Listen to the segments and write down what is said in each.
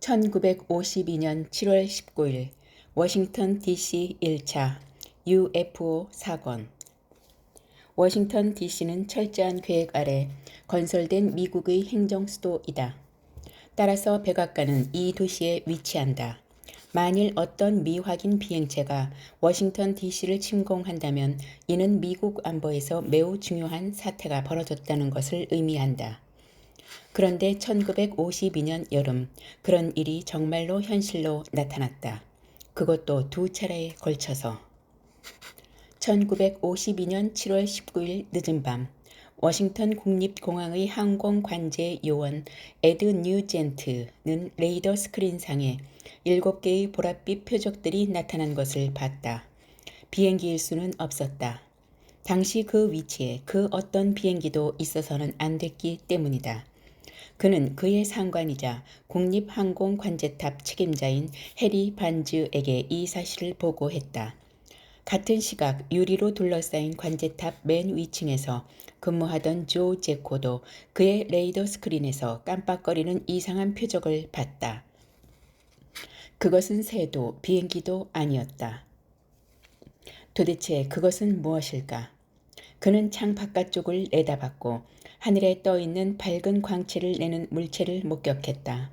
1952년 7월 19일 워싱턴 DC 1차 UFO 사건. 워싱턴 DC는 철저한 계획 아래 건설된 미국의 행정 수도이다. 따라서 백악관은 이 도시에 위치한다. 만일 어떤 미확인 비행체가 워싱턴 DC를 침공한다면 이는 미국 안보에서 매우 중요한 사태가 벌어졌다는 것을 의미한다. 그런데 1952년 여름 그런 일이 정말로 현실로 나타났다. 그것도 두 차례에 걸쳐서. 1952년 7월 19일 늦은 밤 워싱턴 국립공항의 항공관제 요원 에드 뉴젠트는 레이더 스크린상에 7개의 보랏빛 표적들이 나타난 것을 봤다. 비행기일 수는 없었다. 당시 그 위치에 그 어떤 비행기도 있어서는 안 됐기 때문이다. 그는 그의 상관이자 국립항공관제탑 책임자인 해리 반즈에게 이 사실을 보고했다. 같은 시각 유리로 둘러싸인 관제탑 맨 위층에서 근무하던 조 제코도 그의 레이더 스크린에서 깜빡거리는 이상한 표적을 봤다. 그것은 새도 비행기도 아니었다. 도대체 그것은 무엇일까? 그는 창 바깥쪽을 내다봤고 하늘에 떠있는 밝은 광채를 내는 물체를 목격했다.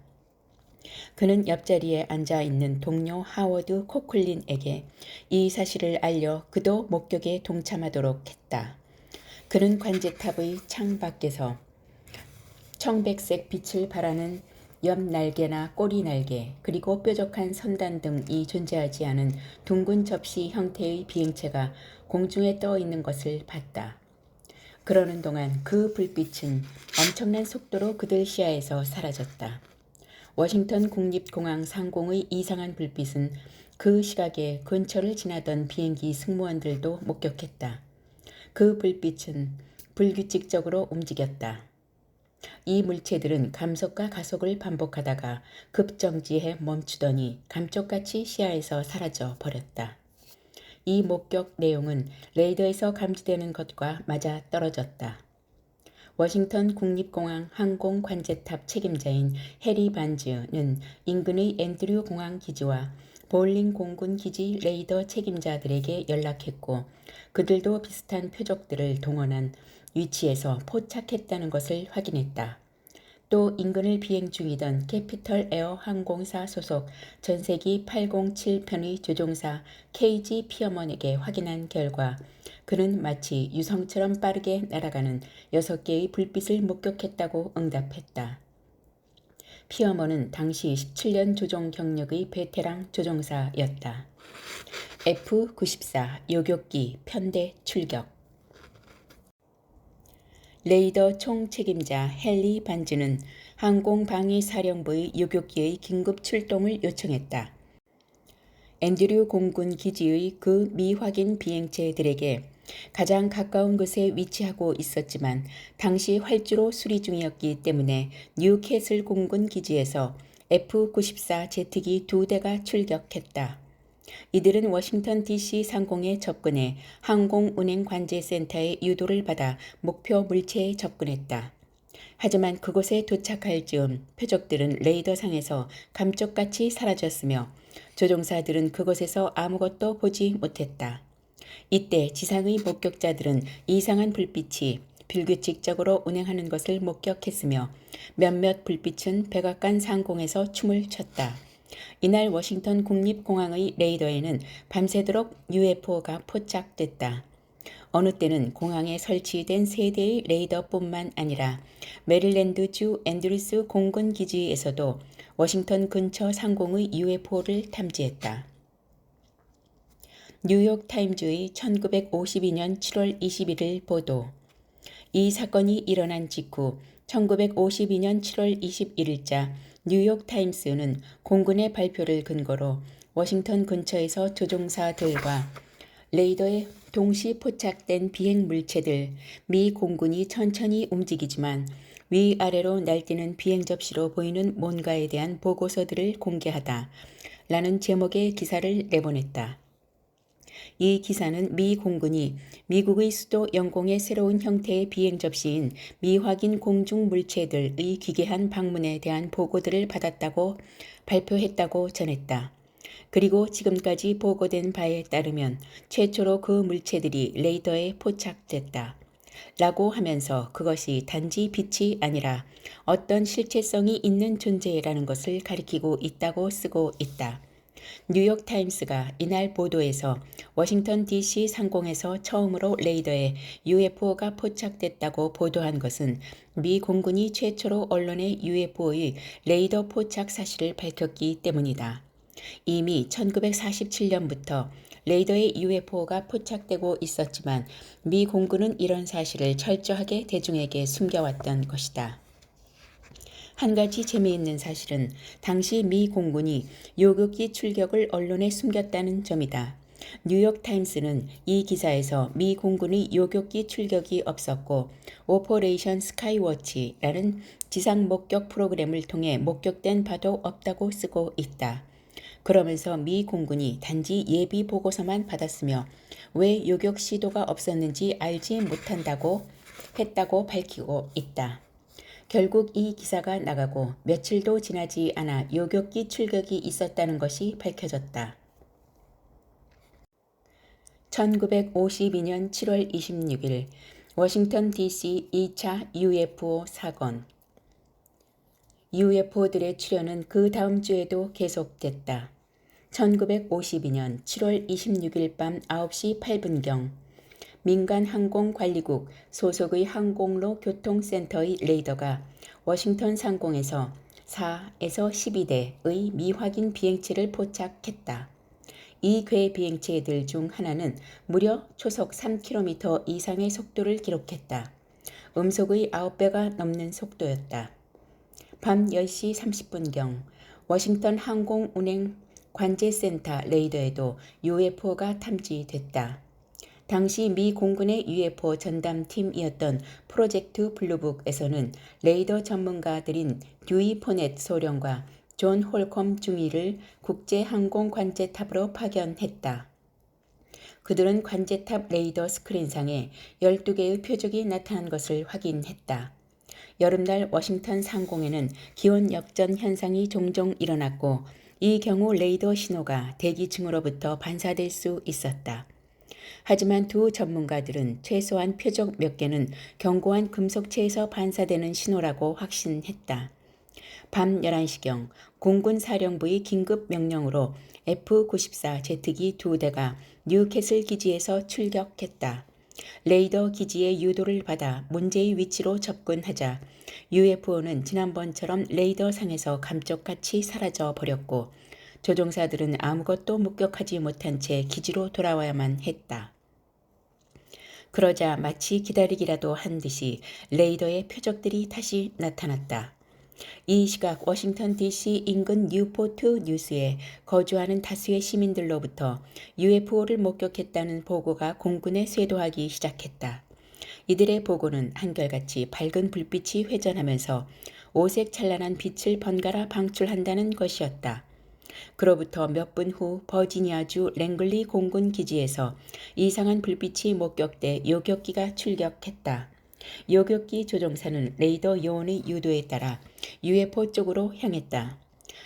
그는 옆자리에 앉아있는 동료 하워드 코클린에게 이 사실을 알려 그도 목격에 동참하도록 했다. 그는 관제탑의 창 밖에서 청백색 빛을 발하는 옆날개나 꼬리날개 그리고 뾰족한 선단 등이 존재하지 않은 둥근 접시 형태의 비행체가 공중에 떠 있는 것을 봤다. 그러는 동안 그 불빛은 엄청난 속도로 그들 시야에서 사라졌다. 워싱턴 국립공항 상공의 이상한 불빛은 그 시각에 근처를 지나던 비행기 승무원들도 목격했다. 그 불빛은 불규칙적으로 움직였다. 이 물체들은 감속과 가속을 반복하다가 급정지해 멈추더니 감쪽같이 시야에서 사라져 버렸다. 이 목격 내용은 레이더에서 감지되는 것과 맞아 떨어졌다. 워싱턴 국립공항 항공관제탑 책임자인 해리 반즈는 인근의 앤드류 공항 기지와 볼링 공군 기지 레이더 책임자들에게 연락했고 그들도 비슷한 표적들을 동원한 위치에서 포착했다는 것을 확인했다. 또 인근을 비행 중이던 캐피털 에어 항공사 소속 전세기 807편의 조종사 KG 피어먼에게 확인한 결과 그는 마치 유성처럼 빠르게 날아가는 6개의 불빛을 목격했다고 응답했다. 피어먼은 당시 17년 조종 경력의 베테랑 조종사였다. F-94 요격기 편대 출격. 레이더 총책임자 헨리 반즈는 항공방위사령부의 요격기의 긴급 출동을 요청했다. 앤드류 공군 기지의 그 미확인 비행체들에게 가장 가까운 곳에 위치하고 있었지만 당시 활주로 수리 중이었기 때문에 뉴캐슬 공군 기지에서 F-94 제트기 2대가 출격했다. 이들은 워싱턴 DC 상공에 접근해 항공운행관제센터의 유도를 받아 목표 물체에 접근했다. 하지만 그곳에 도착할 즈음 표적들은 레이더상에서 감쪽같이 사라졌으며 조종사들은 그곳에서 아무것도 보지 못했다. 이때 지상의 목격자들은 이상한 불빛이 불규칙적으로 운행하는 것을 목격했으며 몇몇 불빛은 백악관 상공에서 춤을 췄다. 이날 워싱턴 국립공항의 레이더에는 밤새도록 UFO가 포착됐다. 어느 때는 공항에 설치된 3대의 레이더뿐만 아니라 메릴랜드주 앤드루스 공군기지에서도 워싱턴 근처 상공의 UFO를 탐지했다. 뉴욕타임즈의 1952년 7월 21일 보도. 이 사건이 일어난 직후 1952년 7월 21일자 뉴욕타임스는 공군의 발표를 근거로 워싱턴 근처에서 조종사들과 레이더에 동시 포착된 비행 물체들, 미 공군이 천천히 움직이지만 위아래로 날뛰는 비행 접시로 보이는 뭔가에 대한 보고서들을 공개하다 라는 제목의 기사를 내보냈다. 이 기사는 미 공군이 미국의 수도 영공의 새로운 형태의 비행 접시인 미확인 공중 물체들의 기괴한 방문에 대한 보고들을 받았다고 발표했다고 전했다. 그리고 지금까지 보고된 바에 따르면 최초로 그 물체들이 레이더에 포착됐다. 라고 하면서 그것이 단지 빛이 아니라 어떤 실체성이 있는 존재라는 것을 가리키고 있다고 쓰고 있다. 뉴욕타임스가 이날 보도에서 워싱턴 DC 상공에서 처음으로 레이더에 UFO가 포착됐다고 보도한 것은 미 공군이 최초로 언론에 UFO의 레이더 포착 사실을 밝혔기 때문이다. 이미 1947년부터 레이더에 UFO가 포착되고 있었지만 미 공군은 이런 사실을 철저하게 대중에게 숨겨왔던 것이다. 한 가지 재미있는 사실은 당시 미 공군이 요격기 출격을 언론에 숨겼다는 점이다. 뉴욕타임스는 이 기사에서 미 공군의 요격기 출격이 없었고 오퍼레이션 스카이워치라는 지상 목격 프로그램을 통해 목격된 바도 없다고 쓰고 있다. 그러면서 미 공군이 단지 예비 보고서만 받았으며 왜 요격 시도가 없었는지 알지 못한다고 했다고 밝히고 있다. 결국 이 기사가 나가고 며칠도 지나지 않아 요격기 출격이 있었다는 것이 밝혀졌다. 1952년 7월 26일 워싱턴 DC 2차 UFO 사건. UFO들의 출현은 그 다음 주에도 계속됐다. 1952년 7월 26일 밤 9시 8분경 민간항공관리국 소속의 항공로 교통센터의 레이더가 워싱턴 상공에서 4에서 12대의 미확인 비행체를 포착했다. 이 궤 비행체들 중 하나는 무려 초속 3km 이상의 속도를 기록했다. 음속의 9배가 넘는 속도였다. 밤 10시 30분경 워싱턴 항공운행 관제센터 레이더에도 UFO가 탐지됐다. 당시 미 공군의 UFO 전담팀이었던 프로젝트 블루북에서는 레이더 전문가들인 듀이 포넷 소령과 존 홀컴 중위를 국제항공관제탑으로 파견했다. 그들은 관제탑 레이더 스크린상에 12개의 표적이 나타난 것을 확인했다. 여름날 워싱턴 상공에는 기온 역전 현상이 종종 일어났고 이 경우 레이더 신호가 대기층으로부터 반사될 수 있었다. 하지만 두 전문가들은 최소한 표적 몇 개는 견고한 금속체에서 반사되는 신호라고 확신했다. 밤 11시경 공군 사령부의 긴급 명령으로 F-94 제트기 2대가 뉴캐슬 기지에서 출격했다. 레이더 기지의 유도를 받아 문제의 위치로 접근하자 UFO는 지난번처럼 레이더 상에서 감쪽같이 사라져 버렸고 조종사들은 아무것도 목격하지 못한 채 기지로 돌아와야만 했다. 그러자 마치 기다리기라도 한 듯이 레이더의 표적들이 다시 나타났다. 이 시각 워싱턴 DC 인근 뉴포트 뉴스에 거주하는 다수의 시민들로부터 UFO를 목격했다는 보고가 공군에 쇄도하기 시작했다. 이들의 보고는 한결같이 밝은 불빛이 회전하면서 오색 찬란한 빛을 번갈아 방출한다는 것이었다. 그로부터 몇 분 후 버지니아주 랭글리 공군 기지에서 이상한 불빛이 목격돼 요격기가 출격했다. 요격기 조종사는 레이더 요원의 유도에 따라 UFO 쪽으로 향했다.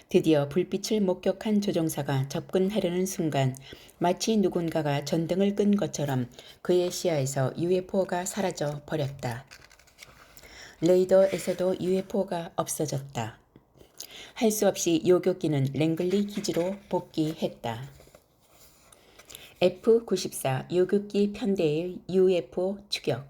드디어 불빛을 목격한 조종사가 접근하려는 순간 마치 누군가가 전등을 끈 것처럼 그의 시야에서 UFO가 사라져 버렸다. 레이더에서도 UFO가 없어졌다. 할 수 없이 요격기는 랭글리 기지로 복귀했다. F-94 요격기 편대의 UFO 추격.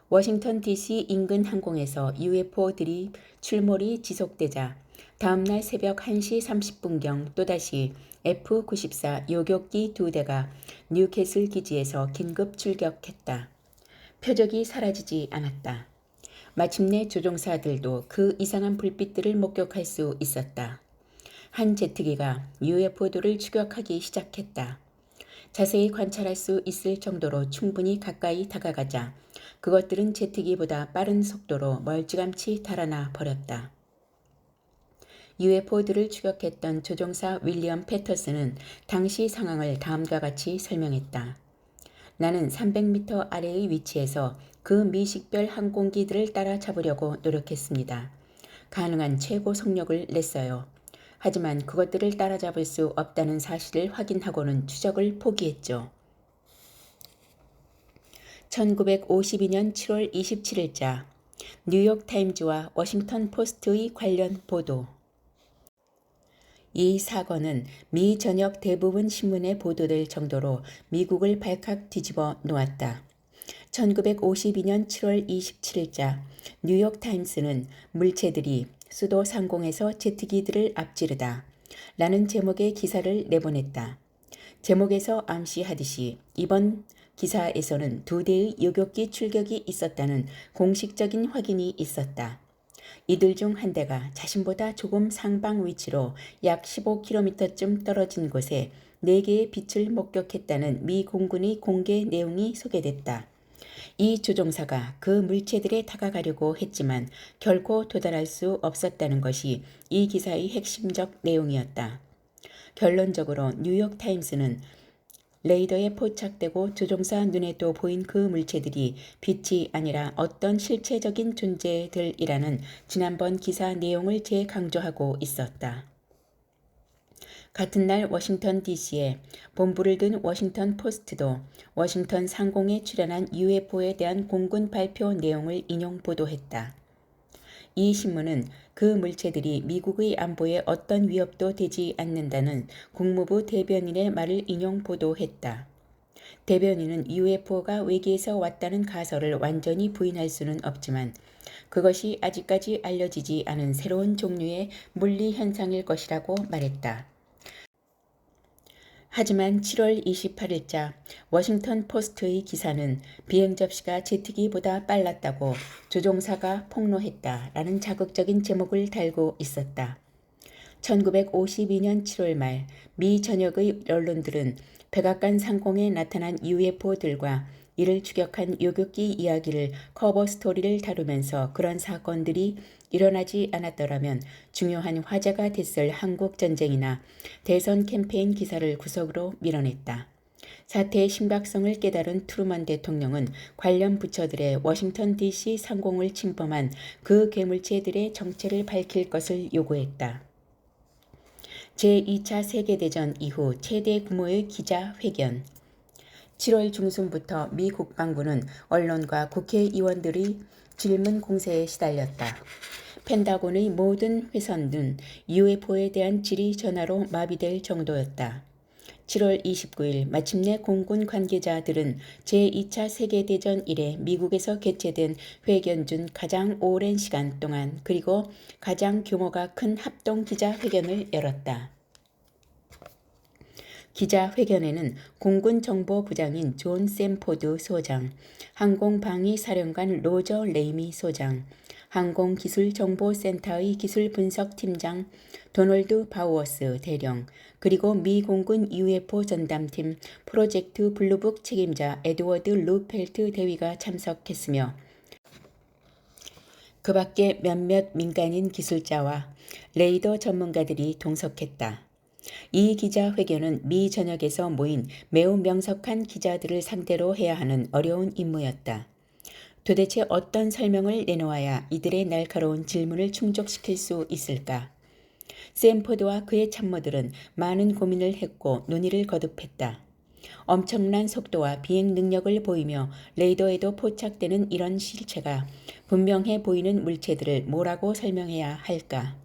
워싱턴 DC 인근 항공에서 UFO들이 출몰이 지속되자 다음날 새벽 1시 30분경 또다시 F-94 요격기 2대가 뉴캐슬 기지에서 긴급 출격했다. 표적이 사라지지 않았다. 마침내 조종사들도 그 이상한 불빛들을 목격할 수 있었다. 한 제트기가 UFO들을 추격하기 시작했다. 자세히 관찰할 수 있을 정도로 충분히 가까이 다가가자 그것들은 제트기보다 빠른 속도로 멀찌감치 달아나 버렸다. UFO들을 추격했던 조종사 윌리엄 패터슨은 당시 상황을 다음과 같이 설명했다. 나는 300m 아래의 위치에서 그 미식별 항공기들을 따라잡으려고 노력했습니다. 가능한 최고 속력을 냈어요. 하지만 그것들을 따라잡을 수 없다는 사실을 확인하고는 추적을 포기했죠. 1952년 7월 27일자 뉴욕타임즈와 워싱턴 포스트의 관련 보도. 이 사건은 미 전역 대부분 신문에 보도될 정도로 미국을 발칵 뒤집어 놓았다. 1952년 7월 27일자 뉴욕타임스는 물체들이 수도 상공에서 제트기들을 앞지르다 라는 제목의 기사를 내보냈다. 제목에서 암시하듯이 이번 기사에서는 2대의 요격기 출격이 있었다는 공식적인 확인이 있었다. 이들 중 한 대가 자신보다 조금 상방 위치로 약 15km쯤 떨어진 곳에 4개의 빛을 목격했다는 미 공군의 공개 내용이 소개됐다. 이 조종사가 그 물체들에 다가가려고 했지만 결코 도달할 수 없었다는 것이 이 기사의 핵심적 내용이었다. 결론적으로 뉴욕타임스는 레이더에 포착되고 조종사 눈에도 보인 그 물체들이 빛이 아니라 어떤 실체적인 존재들이라는 지난번 기사 내용을 재강조하고 있었다. 같은 날 워싱턴 DC에 본부를 둔 워싱턴 포스트도 워싱턴 상공에 출현한 UFO에 대한 공군 발표 내용을 인용 보도했다. 이 신문은 그 물체들이 미국의 안보에 어떤 위협도 되지 않는다는 국무부 대변인의 말을 인용 보도했다. 대변인은 UFO가 외계에서 왔다는 가설을 완전히 부인할 수는 없지만 그것이 아직까지 알려지지 않은 새로운 종류의 물리 현상일 것이라고 말했다. 하지만 7월 28일자 워싱턴 포스트의 기사는 비행 접시가 제트기보다 빨랐다고 조종사가 폭로했다라는 자극적인 제목을 달고 있었다. 1952년 7월 말 미 전역의 언론들은 백악관 상공에 나타난 UFO들과 이를 추격한 요격기 이야기를 커버 스토리를 다루면서 그런 사건들이 일어나지 않았더라면 중요한 화제가 됐을 한국전쟁이나 대선 캠페인 기사를 구석으로 밀어냈다. 사태의 심각성을 깨달은 트루먼 대통령은 관련 부처들의 워싱턴 DC 상공을 침범한 그 괴물체들의 정체를 밝힐 것을 요구했다. 제2차 세계대전 이후 최대 규모의 기자회견. 7월 중순부터 미 국방부는 언론과 국회의원들의 질문 공세에 시달렸다. 펜타곤의 모든 회선은 UFO에 대한 질의 전화로 마비될 정도였다. 7월 29일 마침내 공군 관계자들은 제2차 세계대전 이래 미국에서 개최된 회견 중 가장 오랜 시간 동안 그리고 가장 규모가 큰 합동 기자회견을 열었다. 기자회견에는 공군정보부장인 존 샘포드 소장, 항공방위사령관 로저 레이미 소장, 항공기술정보센터의 기술분석팀장 도널드 바우어스 대령, 그리고 미 공군 UFO 전담팀 프로젝트 블루북 책임자 에드워드 루펠트 대위가 참석했으며 그 밖에 몇몇 민간인 기술자와 레이더 전문가들이 동석했다. 이 기자회견은 미 전역에서 모인 매우 명석한 기자들을 상대로 해야 하는 어려운 임무였다. 도대체 어떤 설명을 내놓아야 이들의 날카로운 질문을 충족시킬 수 있을까? 샘포드와 그의 참모들은 많은 고민을 했고 논의를 거듭했다. 엄청난 속도와 비행 능력을 보이며 레이더에도 포착되는 이런 실체가 분명해 보이는 물체들을 뭐라고 설명해야 할까?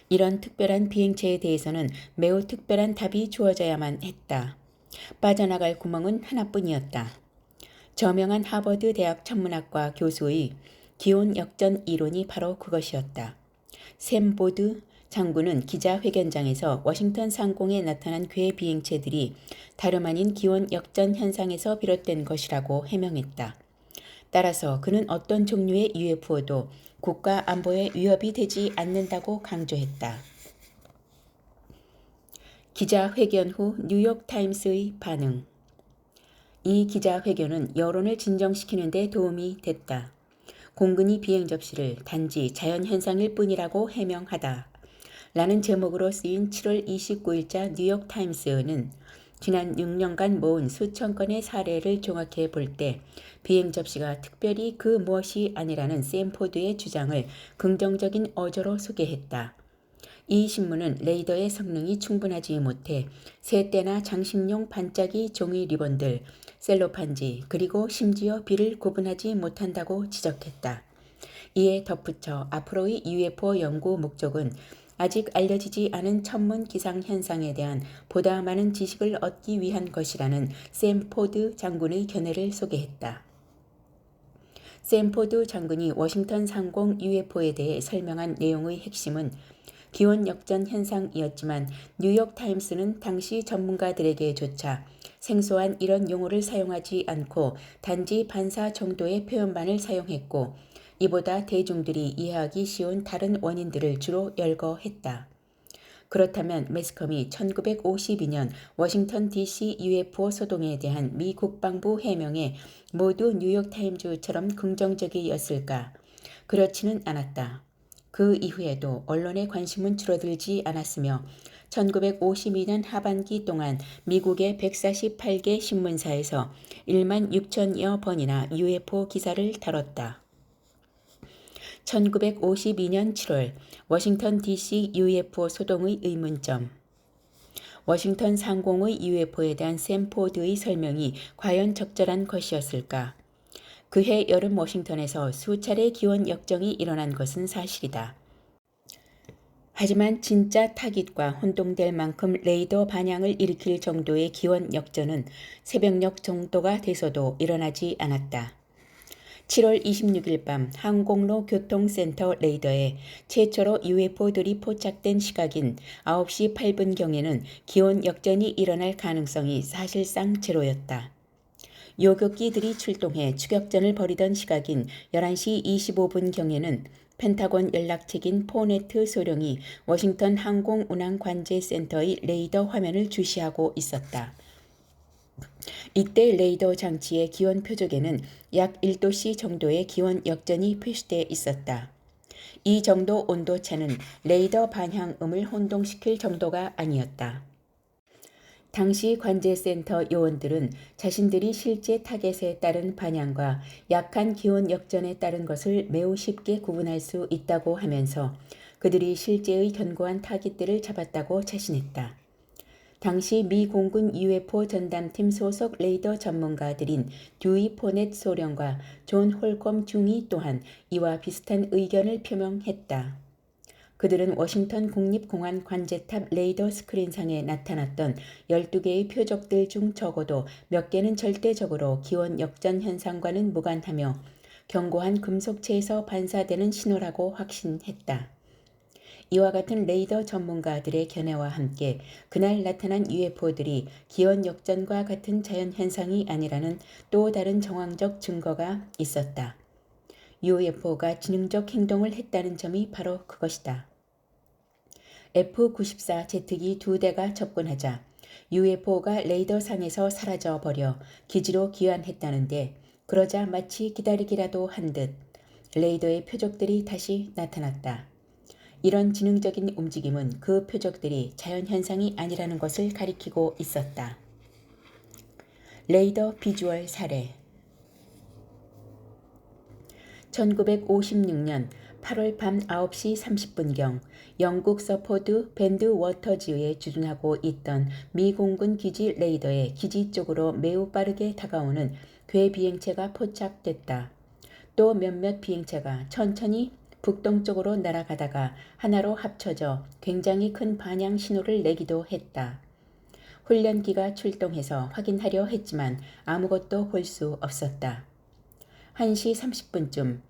이런 특별한 비행체에 대해서는 매우 특별한 답이 주어져야만 했다. 빠져나갈 구멍은 하나뿐이었다. 저명한 하버드 대학 천문학과 교수의 기온 역전 이론이 바로 그것이었다. 샘 보드 장군은 기자회견장에서 워싱턴 상공에 나타난 괴 비행체들이 다름 아닌 기온 역전 현상에서 비롯된 것이라고 해명했다. 따라서 그는 어떤 종류의 UFO도 국가 안보에 위협이 되지 않는다고 강조했다. 기자회견 후 뉴욕타임스의 반응. 이 기자회견은 여론을 진정시키는 데 도움이 됐다. 공군이 비행 접시를 단지 자연현상일 뿐이라고 해명하다. 라는 제목으로 쓰인 7월 29일자 뉴욕타임스는 지난 6년간 모은 수천 건의 사례를 종합해 볼 때 비행 접시가 특별히 그 무엇이 아니라는 샘포드의 주장을 긍정적인 어조로 소개했다. 이 신문은 레이더의 성능이 충분하지 못해 세대나 장식용 반짝이 종이 리본들, 셀로판지, 그리고 심지어 비를 구분하지 못한다고 지적했다. 이에 덧붙여 앞으로의 UFO 연구 목적은 아직 알려지지 않은 천문 기상 현상에 대한 보다 많은 지식을 얻기 위한 것이라는 샘 포드 장군의 견해를 소개했다. 샘 포드 장군이 워싱턴 상공 UFO에 대해 설명한 내용의 핵심은 기온 역전 현상이었지만 뉴욕타임스는 당시 전문가들에게조차 생소한 이런 용어를 사용하지 않고 단지 반사 정도의 표현만을 사용했고 이보다 대중들이 이해하기 쉬운 다른 원인들을 주로 열거했다. 그렇다면 매스컴이 1952년 워싱턴 DC UFO 소동에 대한 미 국방부 해명에 모두 뉴욕타임즈처럼 긍정적이었을까? 그렇지는 않았다. 그 이후에도 언론의 관심은 줄어들지 않았으며 1952년 하반기 동안 미국의 148개 신문사에서 1만 6천여 번이나 UFO 기사를 다뤘다. 1952년 7월 워싱턴 DC UFO 소동의 의문점. 워싱턴 상공의 UFO에 대한 샘 포드의 설명이 과연 적절한 것이었을까? 그해 여름 워싱턴에서 수차례 기온 역정이 일어난 것은 사실이다. 하지만 진짜 타깃과 혼동될 만큼 레이더 반향을 일으킬 정도의 기원 역전은 새벽녘 정도가 돼서도 일어나지 않았다. 7월 26일 밤 항공로 교통센터 레이더에 최초로 UFO들이 포착된 시각인 9시 8분경에는 기온 역전이 일어날 가능성이 사실상 제로였다. 요격기들이 출동해 추격전을 벌이던 시각인 11시 25분경에는 펜타곤 연락책인 포네트 소령이 워싱턴 항공운항관제센터의 레이더 화면을 주시하고 있었다. 이때 레이더 장치의 기온 표적에는 약 1도씨 정도의 기온 역전이 표시돼 있었다. 이 정도 온도차는 레이더 반향음을 혼동시킬 정도가 아니었다. 당시 관제센터 요원들은 자신들이 실제 타겟에 따른 반향과 약한 기온 역전에 따른 것을 매우 쉽게 구분할 수 있다고 하면서 그들이 실제의 견고한 타깃들을 잡았다고 자신했다. 당시 미 공군 UFO 전담팀 소속 레이더 전문가들인 듀이 포넷 소령과 존 홀콤 중위 또한 이와 비슷한 의견을 표명했다. 그들은 워싱턴 국립공원 관제탑 레이더 스크린상에 나타났던 12개의 표적들 중 적어도 몇 개는 절대적으로 기온 역전 현상과는 무관하며 견고한 금속체에서 반사되는 신호라고 확신했다. 이와 같은 레이더 전문가들의 견해와 함께 그날 나타난 UFO들이 기온 역전과 같은 자연현상이 아니라는 또 다른 정황적 증거가 있었다. UFO가 지능적 행동을 했다는 점이 바로 그것이다. F-94 제트기 2대가 접근하자 UFO가 레이더상에서 사라져버려 기지로 귀환했다는데 그러자 마치 기다리기라도 한 듯 레이더의 표적들이 다시 나타났다. 이런 지능적인 움직임은 그 표적들이 자연현상이 아니라는 것을 가리키고 있었다. 레이더 비주얼 사례 1956년 8월 밤 9시 30분경 영국 서포드 밴드 워터즈에 주둔하고 있던 미 공군 기지 레이더에 기지 쪽으로 매우 빠르게 다가오는 괴 비행체가 포착됐다. 또 몇몇 비행체가 천천히 북동쪽으로 날아가다가 하나로 합쳐져 굉장히 큰 반향 신호를 내기도 했다. 훈련기가 출동해서 확인하려 했지만 아무것도 볼 수 없었다. 1시 30분쯤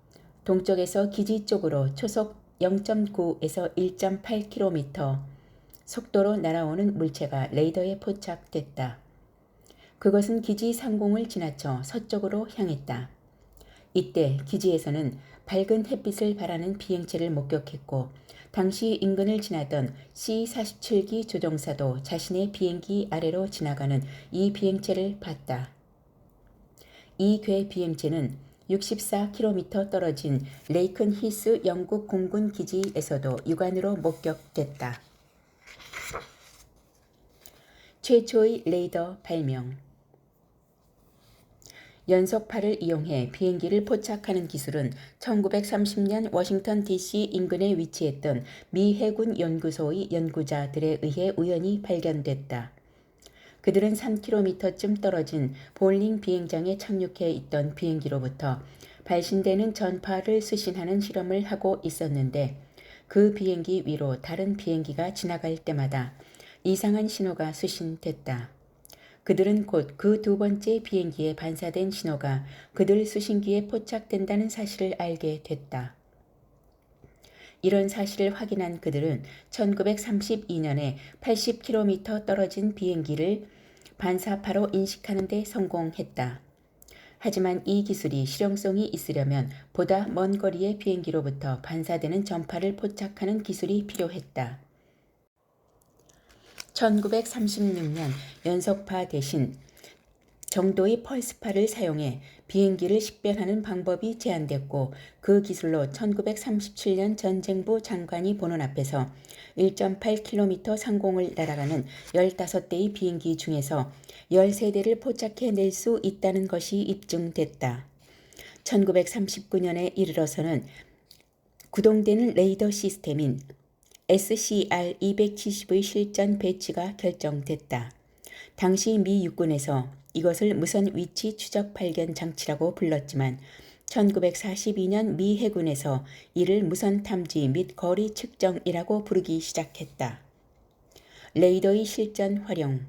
동쪽에서 기지 쪽으로 초속 0.9에서 1.8km 속도로 날아오는 물체가 레이더에 포착됐다. 그것은 기지 상공을 지나쳐 서쪽으로 향했다. 이때 기지에서는 밝은 햇빛을 바라는 비행체를 목격했고 당시 인근을 지나던 C-47기 조종사도 자신의 비행기 아래로 지나가는 이 비행체를 봤다. 이 괴 비행체는 64km 떨어진 레이큰 히스 영국 공군 기지에서도 육안으로 목격됐다. 최초의 레이더 발명. 연속파를 이용해 비행기를 포착하는 기술은 1930년 워싱턴 DC 인근에 위치했던 미 해군 연구소의 연구자들에 의해 우연히 발견됐다. 그들은 3km쯤 떨어진 볼링 비행장에 착륙해 있던 비행기로부터 발신되는 전파를 수신하는 실험을 하고 있었는데 그 비행기 위로 다른 비행기가 지나갈 때마다 이상한 신호가 수신됐다. 그들은 곧 그 두 번째 비행기에 반사된 신호가 그들 수신기에 포착된다는 사실을 알게 됐다. 이런 사실을 확인한 그들은 1932년에 80km 떨어진 비행기를 반사파로 인식하는 데 성공했다. 하지만 이 기술이 실용성이 있으려면 보다 먼 거리의 비행기로부터 반사되는 전파를 포착하는 기술이 필요했다. 1936년 연속파 대신 정도의 펄스파를 사용해 비행기를 식별하는 방법이 제안됐고 그 기술로 1937년 전쟁부 장관이 보는 앞에서 1.8km 상공을 날아가는 15대의 비행기 중에서 13대를 포착해낼 수 있다는 것이 입증됐다. 1939년에 이르러서는 구동되는 레이더 시스템인 SCR-270의 실전 배치가 결정됐다. 당시 미 육군에서 이것을 무선 위치 추적 발견 장치라고 불렀지만 1942년 미 해군에서 이를 무선 탐지 및 거리 측정이라고 부르기 시작했다. 레이더의 실전 활용.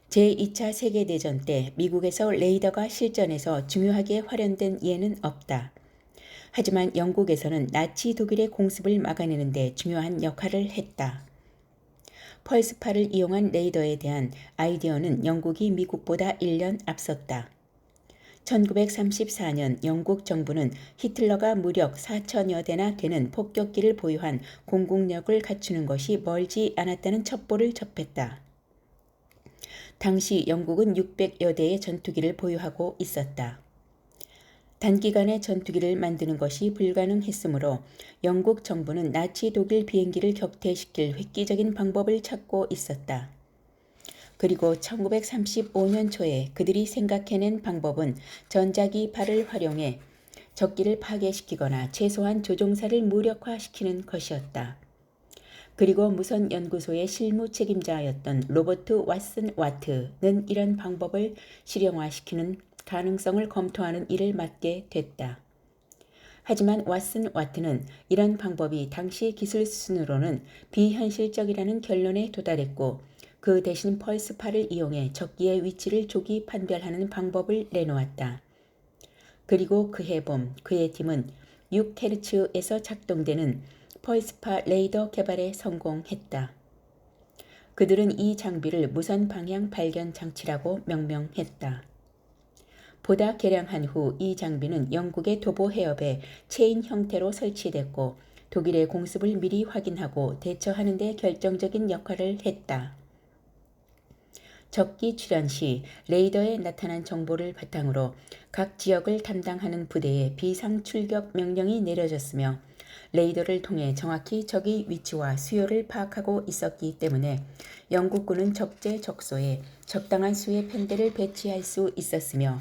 제2차 세계대전 때 미국에서 레이더가 실전에서 중요하게 활용된 예는 없다. 하지만 영국에서는 나치 독일의 공습을 막아내는 데 중요한 역할을 했다. 펄스파를 이용한 레이더에 대한 아이디어는 영국이 미국보다 1년 앞섰다. 1934년 영국 정부는 히틀러가 무력 4천여 대나 되는 폭격기를 보유한 공국력을 갖추는 것이 멀지 않았다는 첩보를 접했다. 당시 영국은 600여 대의 전투기를 보유하고 있었다. 단기간에 전투기를 만드는 것이 불가능했으므로 영국 정부는 나치 독일 비행기를 격퇴시킬 획기적인 방법을 찾고 있었다. 그리고 1935년 초에 그들이 생각해낸 방법은 전자기 발을 활용해 적기를 파괴시키거나 최소한 조종사를 무력화시키는 것이었다. 그리고 무선 연구소의 실무 책임자였던 로버트 왓슨 와트는 이런 방법을 실용화시키는 가능성을 검토하는 일을 맡게 됐다. 하지만 왓슨 와트는 이런 방법이 당시 기술 수준으로는 비현실적이라는 결론에 도달했고 그 대신 펄스파를 이용해 적기의 위치를 조기 판별하는 방법을 내놓았다. 그리고 그해 봄 그의 팀은 6Hz에서 작동되는 펄스파 레이더 개발에 성공했다. 그들은 이 장비를 무선 방향 발견 장치라고 명명했다. 보다 개량한 후 이 장비는 영국의 도보 해협에 체인 형태로 설치됐고 독일의 공습을 미리 확인하고 대처하는 데 결정적인 역할을 했다. 적기 출현 시 레이더에 나타난 정보를 바탕으로 각 지역을 담당하는 부대에 비상 출격 명령이 내려졌으며 레이더를 통해 정확히 적의 위치와 수요를 파악하고 있었기 때문에 영국군은 적재적소에 적당한 수의 편대를 배치할 수 있었으며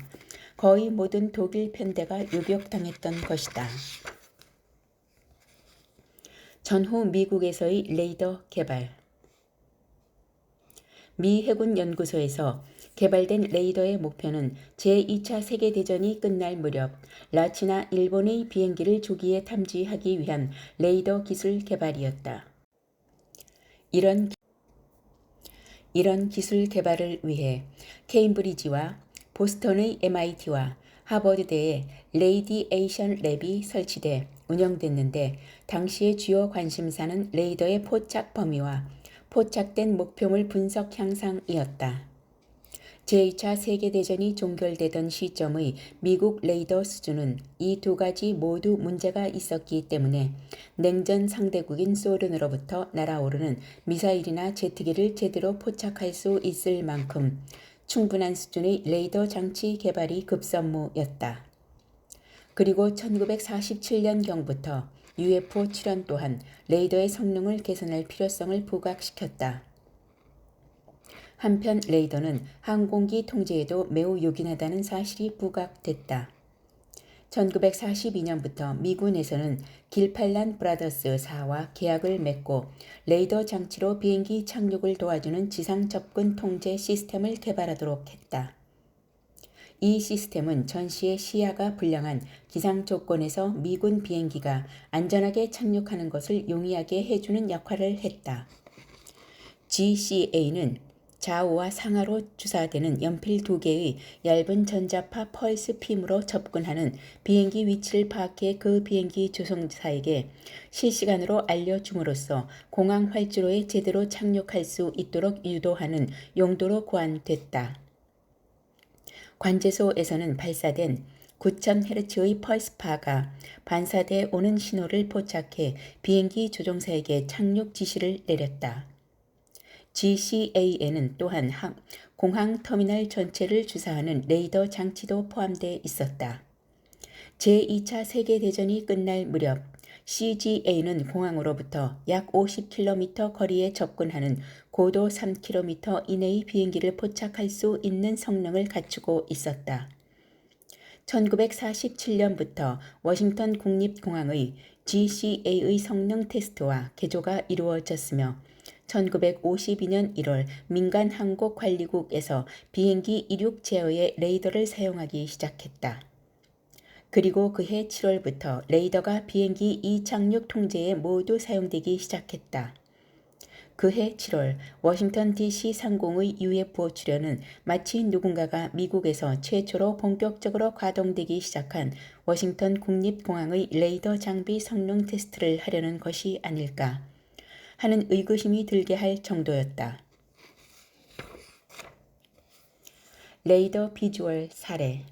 거의 모든 독일 편대가 유격당했던 것이다. 전후 미국에서의 레이더 개발. 미 해군 연구소에서 개발된 레이더의 목표는 제2차 세계대전이 끝날 무렵 나치나 일본의 비행기를 조기에 탐지하기 위한 레이더 기술 개발이었다. 이런 기술 개발을 위해 케임브리지와 보스턴의 MIT와 하버드대의 레이디에이션 랩이 설치돼 운영됐는데 당시의 주요 관심사는 레이더의 포착 범위와 포착된 목표물 분석 향상이었다. 제2차 세계대전이 종결되던 시점의 미국 레이더 수준은 이 두 가지 모두 문제가 있었기 때문에 냉전 상대국인 소련으로부터 날아오르는 미사일이나 제트기를 제대로 포착할 수 있을 만큼 충분한 수준의 레이더 장치 개발이 급선무였다. 그리고 1947년경부터 UFO 출현 또한 레이더의 성능을 개선할 필요성을 부각시켰다. 한편 레이더는 항공기 통제에도 매우 요긴하다는 사실이 부각됐다. 1942년부터 미군에서는 길팔란 브라더스4와 계약을 맺고 레이더 장치로 비행기 착륙을 도와주는 지상 접근 통제 시스템을 개발하도록 했다. 이 시스템은 전시의 시야가 불량한 기상 조건에서 미군 비행기가 안전하게 착륙하는 것을 용이하게 해주는 역할을 했다. GCA는 좌우와 상하로 주사되는 연필 2개의 얇은 전자파 펄스 빔으로 접근하는 비행기 위치를 파악해 그 비행기 조종사에게 실시간으로 알려줌으로써 공항 활주로에 제대로 착륙할 수 있도록 유도하는 용도로 고안됐다. 관제소에서는 발사된 9000Hz의 펄스파가 반사돼 오는 신호를 포착해 비행기 조종사에게 착륙 지시를 내렸다. GCA에는 또한 공항 터미널 전체를 주사하는 레이더 장치도 포함되어 있었다. 제2차 세계대전이 끝날 무렵 CGA는 공항으로부터 약 50km 거리에 접근하는 고도 3km 이내의 비행기를 포착할 수 있는 성능을 갖추고 있었다. 1947년부터 워싱턴 국립공항의 GCA의 성능 테스트와 개조가 이루어졌으며 1952년 1월 민간항공관리국에서 비행기 이륙 제어에 레이더를 사용하기 시작했다. 그리고 그해 7월부터 레이더가 비행기 이착륙 통제에 모두 사용되기 시작했다. 그해 7월 워싱턴 DC 상공의 UFO 출현은 마치 누군가가 미국에서 최초로 본격적으로 가동되기 시작한 워싱턴 국립공항의 레이더 장비 성능 테스트를 하려는 것이 아닐까 하는 의구심이 들게 할 정도였다. 레이더 비주얼 사례.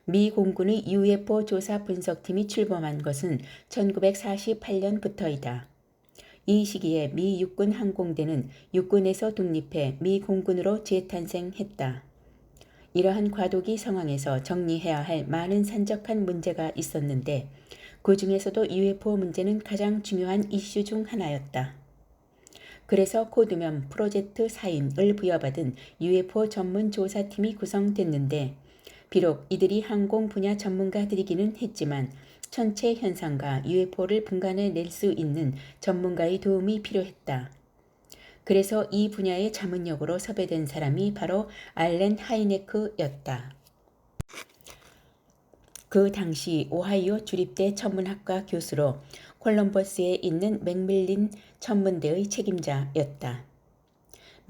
미 공군의 UFO 조사 분석팀이 출범한 것은 1948년부터이다. 이 시기에 미 육군 항공대는 육군에서 독립해 미 공군으로 재탄생했다. 이러한 과도기 상황에서 정리해야 할 많은 산적한 문제가 있었는데 그 중에서도 UFO 문제는 가장 중요한 이슈 중 하나였다. 그래서 코드명 프로젝트 4인을 부여받은 UFO 전문 조사팀이 구성됐는데 비록 이들이 항공 분야 전문가들이기는 했지만 천체 현상과 UFO를 분간해낼 수 있는 전문가의 도움이 필요했다. 그래서 이 분야의 자문역으로 섭외된 사람이 바로 알렌 하이네크였다. 그 당시 오하이오 주립대 천문학과 교수로 콜럼버스에 있는 맥밀린 천문대의 책임자였다.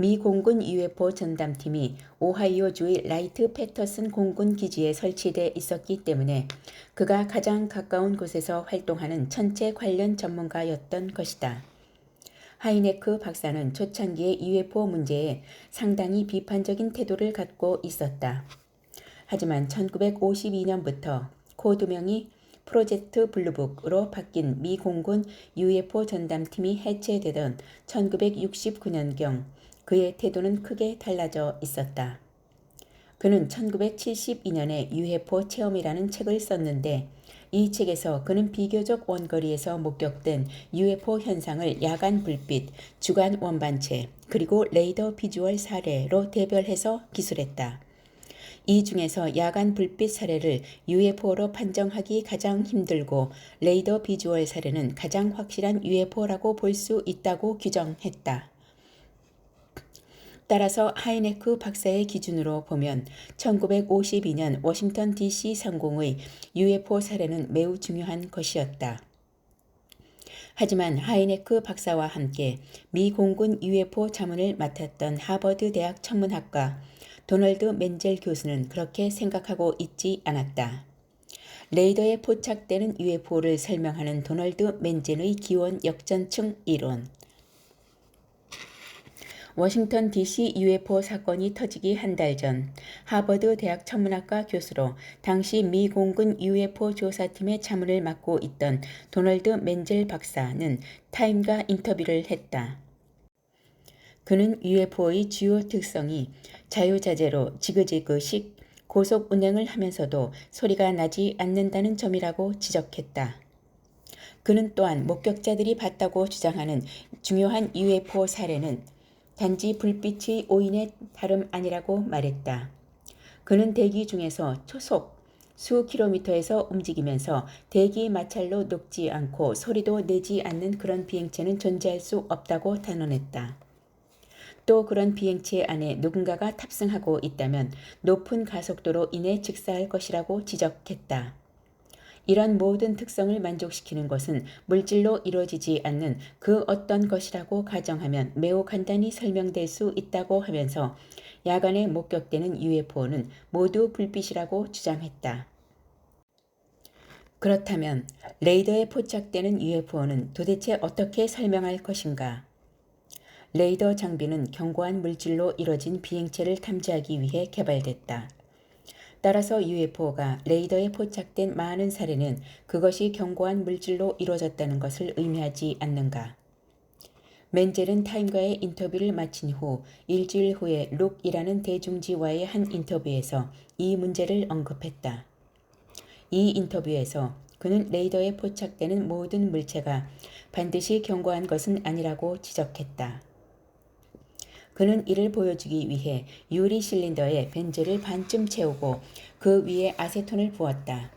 미 공군 UFO 전담팀이 오하이오주의 라이트 패터슨 공군 기지에 설치돼 있었기 때문에 그가 가장 가까운 곳에서 활동하는 천체 관련 전문가였던 것이다. 하이네크 박사는 초창기의 UFO 문제에 상당히 비판적인 태도를 갖고 있었다. 하지만 1952년부터 코드명이 프로젝트 블루북으로 바뀐 미 공군 UFO 전담팀이 해체되던 1969년경 그의 태도는 크게 달라져 있었다. 그는 1972년에 UFO 체험이라는 책을 썼는데 이 책에서 그는 비교적 원거리에서 목격된 UFO 현상을 야간 불빛, 주간 원반체, 그리고 레이더 비주얼 사례로 대별해서 기술했다. 이 중에서 야간 불빛 사례를 UFO로 판정하기 가장 힘들고 레이더 비주얼 사례는 가장 확실한 UFO라고 볼 수 있다고 규정했다. 따라서 하이네크 박사의 기준으로 보면 1952년 워싱턴 DC 상공의 UFO 사례는 매우 중요한 것이었다. 하지만 하이네크 박사와 함께 미 공군 UFO 자문을 맡았던 하버드 대학 천문학과 도널드 맨젤 교수는 그렇게 생각하고 있지 않았다. 레이더에 포착되는 UFO를 설명하는 도널드 맨젤의 기원 역전층 이론. 워싱턴 DC UFO 사건이 터지기 한 달 전 하버드 대학 천문학과 교수로 당시 미 공군 UFO 조사팀의 자문을 맡고 있던 도널드 맨젤 박사는 타임과 인터뷰를 했다. 그는 UFO의 주요 특성이 자유자재로 지그재그식 고속 운행을 하면서도 소리가 나지 않는다는 점이라고 지적했다. 그는 또한 목격자들이 봤다고 주장하는 중요한 UFO 사례는 단지 불빛의 오인의 다름 아니라고 말했다. 그는 대기 중에서 초속 수 킬로미터에서 움직이면서 대기 마찰로 녹지 않고 소리도 내지 않는 그런 비행체는 존재할 수 없다고 단언했다. 또 그런 비행체 안에 누군가가 탑승하고 있다면 높은 가속도로 인해 직사할 것이라고 지적했다. 이런 모든 특성을 만족시키는 것은 물질로 이루어지지 않는 그 어떤 것이라고 가정하면 매우 간단히 설명될 수 있다고 하면서 야간에 목격되는 UFO는 모두 불빛이라고 주장했다. 그렇다면 레이더에 포착되는 UFO는 도대체 어떻게 설명할 것인가? 레이더 장비는 견고한 물질로 이뤄진 비행체를 탐지하기 위해 개발됐다. 따라서 UFO가 레이더에 포착된 많은 사례는 그것이 견고한 물질로 이루어졌다는 것을 의미하지 않는가. 맨젤은 타임과의 인터뷰를 마친 후 일주일 후에 룩이라는 대중지와의 한 인터뷰에서 이 문제를 언급했다. 이 인터뷰에서 그는 레이더에 포착되는 모든 물체가 반드시 견고한 것은 아니라고 지적했다. 그는 이를 보여주기 위해 유리 실린더에 벤젠을 반쯤 채우고 그 위에 아세톤을 부었다.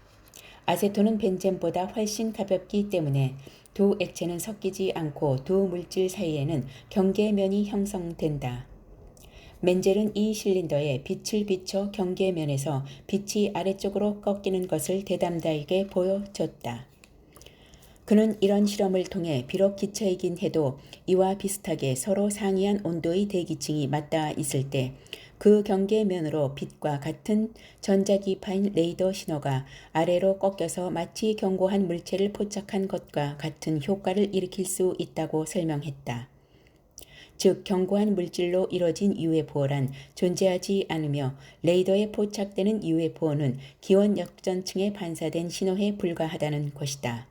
아세톤은 벤젠보다 훨씬 가볍기 때문에 두 액체는 섞이지 않고 두 물질 사이에는 경계면이 형성된다. 맨젤은 이 실린더에 빛을 비춰 경계면에서 빛이 아래쪽으로 꺾이는 것을 대담하게 보여줬다. 그는 이런 실험을 통해 비록 기체이긴 해도 이와 비슷하게 서로 상이한 온도의 대기층이 맞닿아 있을 때 그 경계면으로 빛과 같은 전자기파인 레이더 신호가 아래로 꺾여서 마치 견고한 물체를 포착한 것과 같은 효과를 일으킬 수 있다고 설명했다. 즉 견고한 물질로 이뤄진 UFO란 존재하지 않으며 레이더에 포착되는 UFO는 기원 역전층에 반사된 신호에 불과하다는 것이다.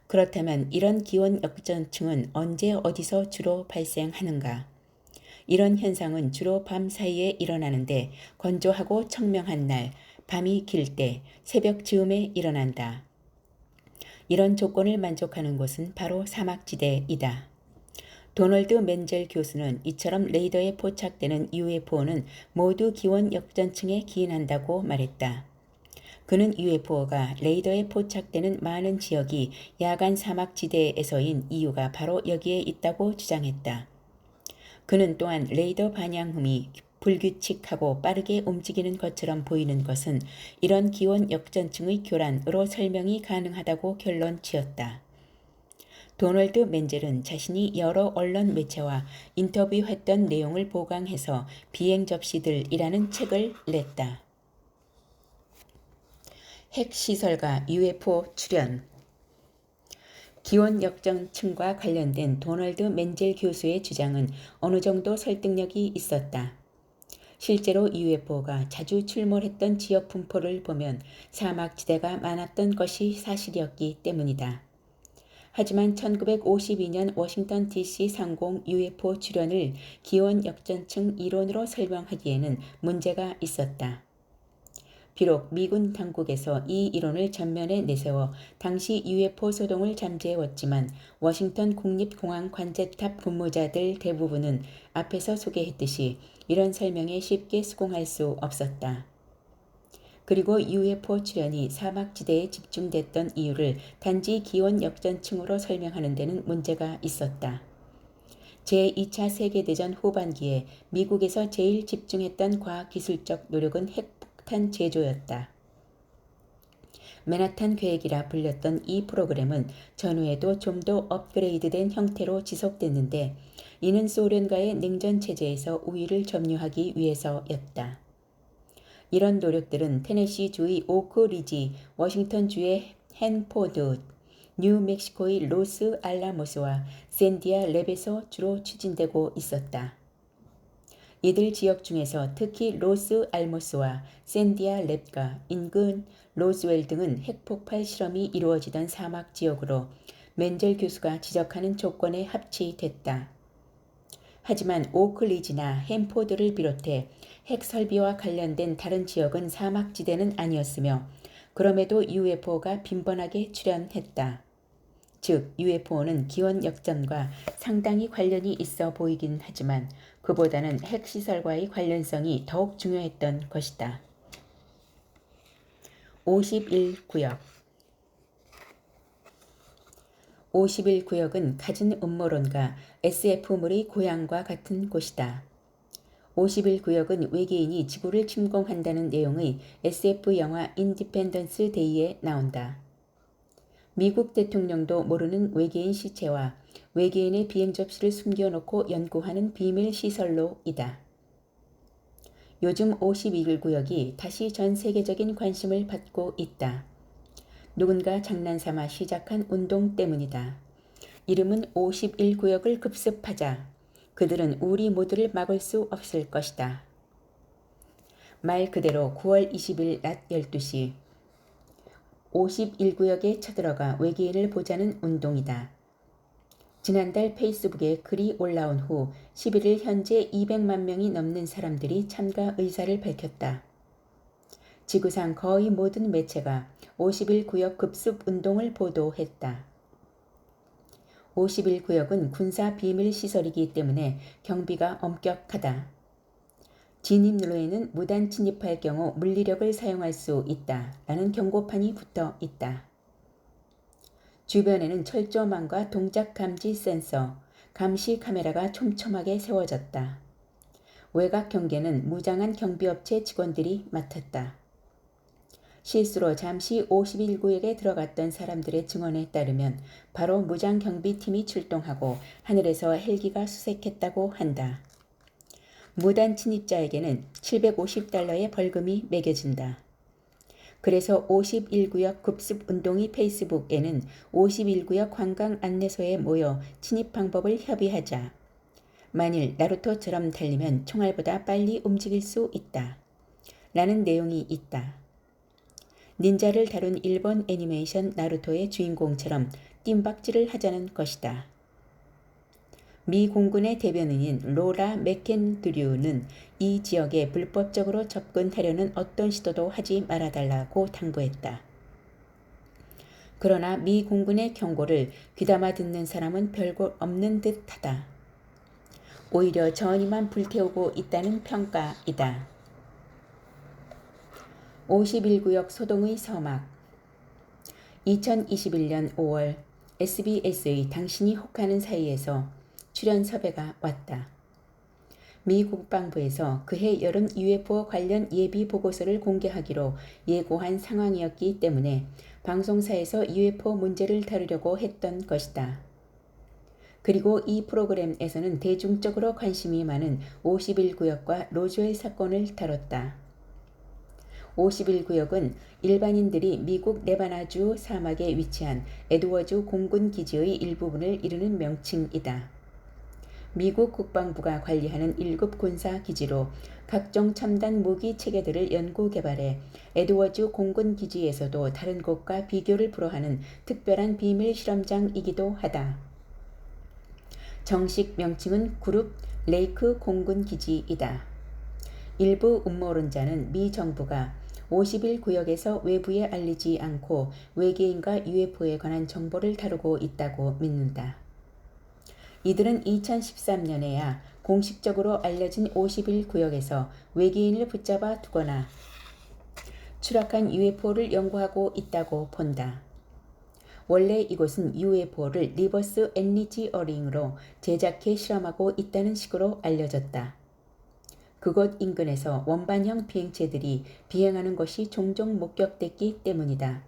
그렇다면 이런 기원 역전층은 언제 어디서 주로 발생하는가? 이런 현상은 주로 밤 사이에 일어나는데 건조하고 청명한 날, 밤이 길 때, 새벽 즈음에 일어난다. 이런 조건을 만족하는 곳은 바로 사막지대이다. 도널드 맨젤 교수는 이처럼 레이더에 포착되는 UFO는 모두 기원 역전층에 기인한다고 말했다. 그는 UFO가 레이더에 포착되는 많은 지역이 야간 사막지대에서인 이유가 바로 여기에 있다고 주장했다. 그는 또한 레이더 반향음이 불규칙하고 빠르게 움직이는 것처럼 보이는 것은 이런 기원 역전층의 교란으로 설명이 가능하다고 결론 지었다. 도널드 맨젤은 자신이 여러 언론 매체와 인터뷰했던 내용을 보강해서 비행 접시들이라는 책을 냈다. 핵시설과 UFO 출현. 기원 역전층과 관련된 도널드 맨젤 교수의 주장은 어느 정도 설득력이 있었다. 실제로 UFO가 자주 출몰했던 지역 분포를 보면 사막지대가 많았던 것이 사실이었기 때문이다. 하지만 1952년 워싱턴 DC 상공 UFO 출현을 기원 역전층 이론으로 설명하기에는 문제가 있었다. 비록 미군 당국에서 이 이론을 전면에 내세워 당시 UFO 소동을 잠재웠지만 워싱턴 국립공항 관제탑 근무자들 대부분은 앞에서 소개했듯이 이런 설명에 쉽게 수긍할 수 없었다. 그리고 UFO 출현이 사막지대에 집중됐던 이유를 단지 기원 역전층으로 설명하는 데는 문제가 있었다. 제2차 세계대전 후반기에 미국에서 제일 집중했던 과학기술적 노력은 핵폭탄 제조였다. 맨하탄 계획이라 불렸던 이 프로그램은 전후에도 좀 더 업그레이드된 형태로 지속됐는데 이는 소련과의 냉전 체제에서 우위를 점유하기 위해서였다. 이런 노력들은 테네시주의 오크리지, 워싱턴주의 헨포드, 뉴멕시코의 로스 알라모스와 샌디아 랩에서 주로 추진되고 있었다. 이들 지역 중에서 특히 로스 알모스와 샌디아 랩과 인근 로스웰 등은 핵폭발 실험이 이루어지던 사막 지역으로 맨젤 교수가 지적하는 조건에 합치됐다. 하지만 오클리지나 햄포드를 비롯해 핵 설비와 관련된 다른 지역은 사막지대는 아니었으며 그럼에도 UFO가 빈번하게 출현했다. 즉 UFO는 기원 역전과 상당히 관련이 있어 보이긴 하지만 그보다는 핵시설과의 관련성이 더욱 중요했던 것이다. 51구역 51구역은 가진 음모론가 SF물의 고향과 같은 곳이다. 51구역은 외계인이 지구를 침공한다는 내용의 SF 영화 인디펜던스 데이에 나온다. 미국 대통령도 모르는 외계인 시체와 외계인의 비행 접시를 숨겨놓고 연구하는 비밀 시설로이다. 요즘 51구역이 다시 전 세계적인 관심을 받고 있다. 누군가 장난삼아 시작한 운동 때문이다. 이름은 51구역을 급습하자. 그들은 우리 모두를 막을 수 없을 것이다. 말 그대로 9월 20일 낮 12시 51구역에 쳐들어가 외계인을 보자는 운동이다. 지난달 페이스북에 글이 올라온 후 11일 현재 200만 명이 넘는 사람들이 참가 의사를 밝혔다. 지구상 거의 모든 매체가 51구역 급습 운동을 보도했다. 51구역은 군사 비밀 시설이기 때문에 경비가 엄격하다. 진입로에는 무단 침입할 경우 물리력을 사용할 수 있다. 라는 경고판이 붙어 있다. 주변에는 철조망과 동작 감지 센서, 감시 카메라가 촘촘하게 세워졌다. 외곽 경계는 무장한 경비업체 직원들이 맡았다. 실수로 잠시 51구역에 들어갔던 사람들의 증언에 따르면 바로 무장경비팀이 출동하고 하늘에서 헬기가 수색했다고 한다. 무단 침입자에게는 $750의 벌금이 매겨진다. 그래서 51구역 급습 운동이 페이스북에는 51구역 관광 안내소에 모여 진입 방법을 협의하자. 만일 나루토처럼 달리면 총알보다 빨리 움직일 수 있다. 라는 내용이 있다. 닌자를 다룬 일본 애니메이션 나루토의 주인공처럼 뜀박질을 하자는 것이다. 미 공군의 대변인인 로라 맥켄드류는 이 지역에 불법적으로 접근하려는 어떤 시도도 하지 말아달라고 당부했다. 그러나 미 공군의 경고를 귀담아 듣는 사람은 별거 없는 듯하다. 오히려 전이만 불태우고 있다는 평가이다. 51구역 소동의 서막 2021년 5월 SBS의 당신이 혹하는 사이에서 출연 섭외가 왔다. 미 국방부에서 그해 여름 UFO 관련 예비 보고서를 공개하기로 예고한 상황이었기 때문에 방송사에서 UFO 문제를 다루려고 했던 것이다. 그리고 이 프로그램에서는 대중적으로 관심이 많은 51구역과 로즈웰 사건을 다뤘다. 51구역은 일반인들이 미국 네바다주 사막에 위치한 에드워즈 공군 기지의 일부분을 이루는 명칭이다. 미국 국방부가 관리하는 1급 군사 기지로 각종 첨단 무기 체계들을 연구 개발해 에드워즈 공군 기지에서도 다른 곳과 비교를 불허하는 특별한 비밀 실험장이기도 하다. 정식 명칭은 그룹 레이크 공군 기지이다. 일부 음모론자는 미 정부가 51구역에서 외부에 알리지 않고 외계인과 UFO에 관한 정보를 다루고 있다고 믿는다. 이들은 2013년에야 공식적으로 알려진 51구역에서 외계인을 붙잡아 두거나 추락한 UFO를 연구하고 있다고 본다. 원래 이곳은 UFO를 리버스 엔지니어링으로 제작해 실험하고 있다는 식으로 알려졌다. 그곳 인근에서 원반형 비행체들이 비행하는 것이 종종 목격됐기 때문이다.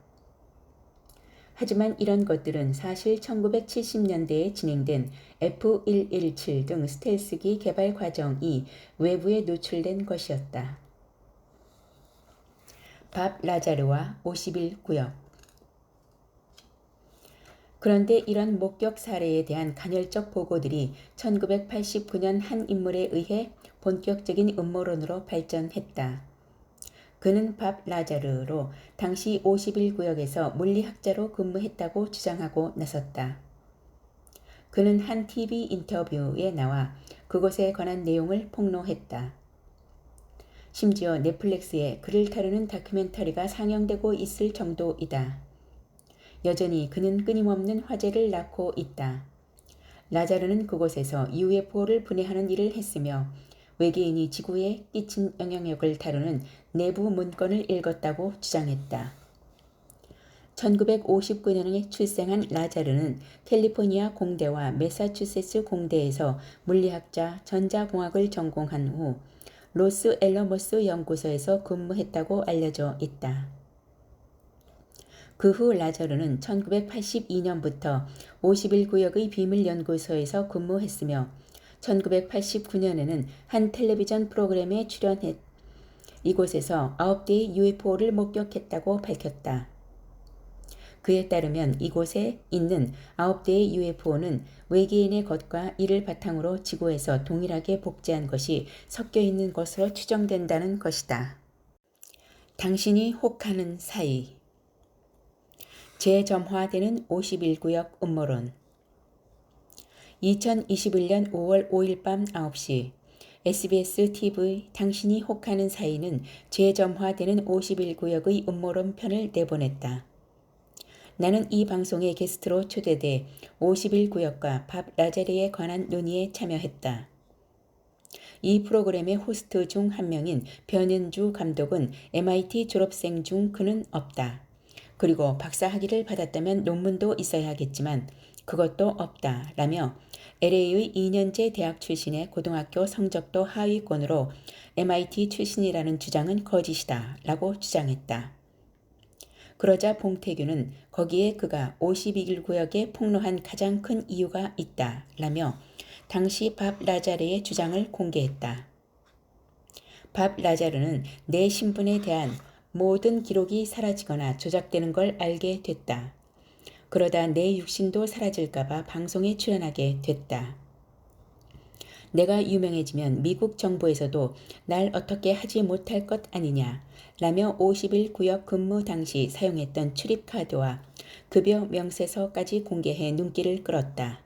하지만 이런 것들은 사실 1970년대에 진행된 F-117 등 스텔스기 개발 과정이 외부에 노출된 것이었다. 밥 라자르와 51구역 그런데 이런 목격 사례에 대한 간헐적 보고들이 1989년 한 인물에 의해 본격적인 음모론으로 발전했다. 그는 밥 라자르로 당시 51구역에서 물리학자로 근무했다고 주장하고 나섰다. 그는 한 TV 인터뷰에 나와 그것에 관한 내용을 폭로했다. 심지어 넷플릭스에 그를 다루는 다큐멘터리가 상영되고 있을 정도이다. 여전히 그는 끊임없는 화제를 낳고 있다. 라자르는 그곳에서 UFO를 분해하는 일을 했으며 외계인이 지구에 끼친 영향력을 다루는 내부 문건을 읽었다고 주장했다. 1959년에 출생한 라자르는 캘리포니아 공대와 매사추세츠 공대에서 물리학자 전자공학을 전공한 후 로스앨러모스 연구소에서 근무했다고 알려져 있다. 그 후 라자르는 1982년부터 51구역의 비밀연구소에서 근무했으며 1989년에는 한 텔레비전 프로그램에 출연해 이곳에서 9대의 UFO를 목격했다고 밝혔다. 그에 따르면 이곳에 있는 9대의 UFO는 외계인의 것과 이를 바탕으로 지구에서 동일하게 복제한 것이 섞여 있는 것으로 추정된다는 것이다. 당신이 혹하는 사이. 재점화되는 51구역 음모론. 2021년 5월 5일 밤 9시 SBS TV 당신이 혹하는 사이는 재점화되는 51구역의 음모론 편을 내보냈다. 나는 이 방송의 게스트로 초대돼 51구역과 밥 라자르에 관한 논의에 참여했다. 이 프로그램의 호스트 중 한 명인 변은주 감독은 MIT 졸업생 중 그는 없다. 그리고 박사 학위를 받았다면 논문도 있어야겠지만 그것도 없다 라며 LA의 2년제 대학 출신의 고등학교 성적도 하위권으로 MIT 출신이라는 주장은 거짓이다 라고 주장했다. 그러자 봉태규는 거기에 그가 52구역에 폭로한 가장 큰 이유가 있다 라며 당시 밥 라자르의 주장을 공개했다. 밥 라자르는 내 신분에 대한 모든 기록이 사라지거나 조작되는 걸 알게 됐다. 그러다 내 육신도 사라질까봐 방송에 출연하게 됐다. 내가 유명해지면 미국 정부에서도 날 어떻게 하지 못할 것 아니냐 라며 51구역 근무 당시 사용했던 출입카드와 급여 명세서까지 공개해 눈길을 끌었다.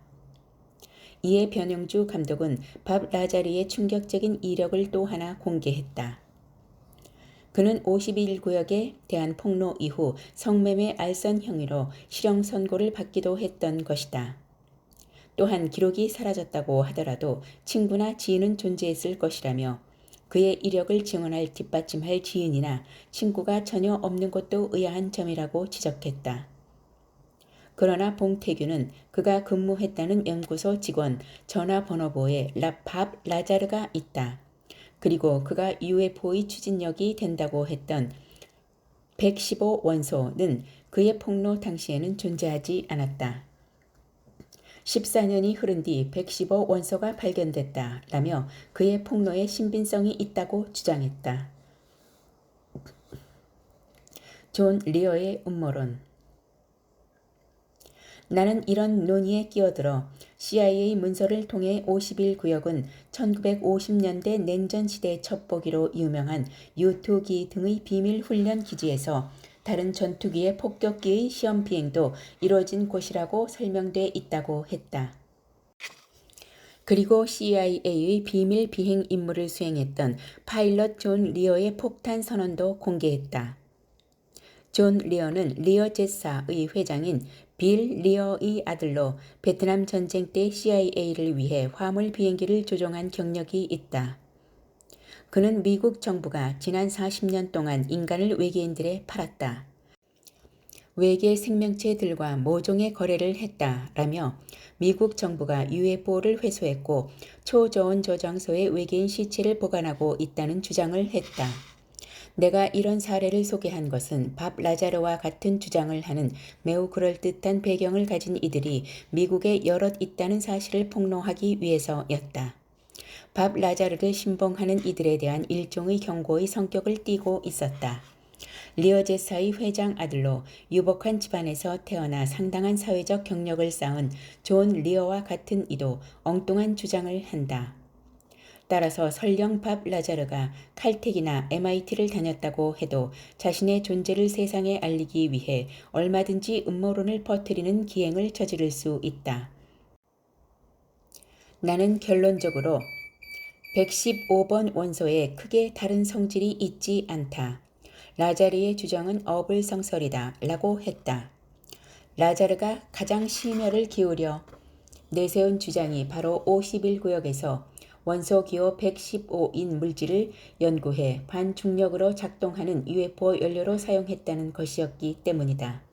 이에 변영주 감독은 밥 라자르의 충격적인 이력을 또 하나 공개했다. 그는 51구역에 대한 폭로 이후 성매매 알선 혐의로 실형 선고를 받기도 했던 것이다. 또한 기록이 사라졌다고 하더라도 친구나 지인은 존재했을 것이라며 그의 이력을 증언할 뒷받침할 지인이나 친구가 전혀 없는 것도 의아한 점이라고 지적했다. 그러나 봉태규는 그가 근무했다는 연구소 직원 전화번호부에 밥 라자르가 있다. 그리고 그가 UFO의 추진력이 된다고 했던 115원소는 그의 폭로 당시에는 존재하지 않았다. 14년이 흐른 뒤 115원소가 발견됐다 라며 그의 폭로에 신빙성이 있다고 주장했다. 존 리어의 음모론. 나는 이런 논의에 끼어들어 CIA 문서를 통해 51구역은 1950년대 냉전시대 첩보기로 유명한 U2기 등의 비밀 훈련 기지에서 다른 전투기의 폭격기의 시험 비행도 이뤄진 곳이라고 설명돼 있다고 했다. 그리고 CIA의 비밀 비행 임무를 수행했던 파일럿 존 리어의 폭탄 선언도 공개했다. 존 리어는 리어 제사의 회장인 빌 리어의 아들로 베트남 전쟁 때 CIA를 위해 화물 비행기를 조종한 경력이 있다. 그는 미국 정부가 지난 40년 동안 인간을 외계인들에 팔았다. 외계 생명체들과 모종의 거래를 했다라며 미국 정부가 UFO를 회수했고 초저온 저장소에 외계인 시체를 보관하고 있다는 주장을 했다. 내가 이런 사례를 소개한 것은 밥 라자르와 같은 주장을 하는 매우 그럴듯한 배경을 가진 이들이 미국에 여럿 있다는 사실을 폭로하기 위해서였다. 밥 라자르를 신봉하는 이들에 대한 일종의 경고의 성격을 띠고 있었다. 리어 제사의 회장 아들로 유복한 집안에서 태어나 상당한 사회적 경력을 쌓은 존 리어와 같은 이도 엉뚱한 주장을 한다. 따라서 설령 밥 라자르가 칼텍이나 MIT를 다녔다고 해도 자신의 존재를 세상에 알리기 위해 얼마든지 음모론을 퍼뜨리는 기행을 저지를 수 있다. 나는 결론적으로 115번 원소에 크게 다른 성질이 있지 않다. 라자르의 주장은 어불성설이다 라고 했다. 라자르가 가장 심혈을 기울여 내세운 주장이 바로 51구역에서 원소기호 115인 물질을 연구해 반중력으로 작동하는 UFO 연료로 사용했다는 것이었기 때문이다.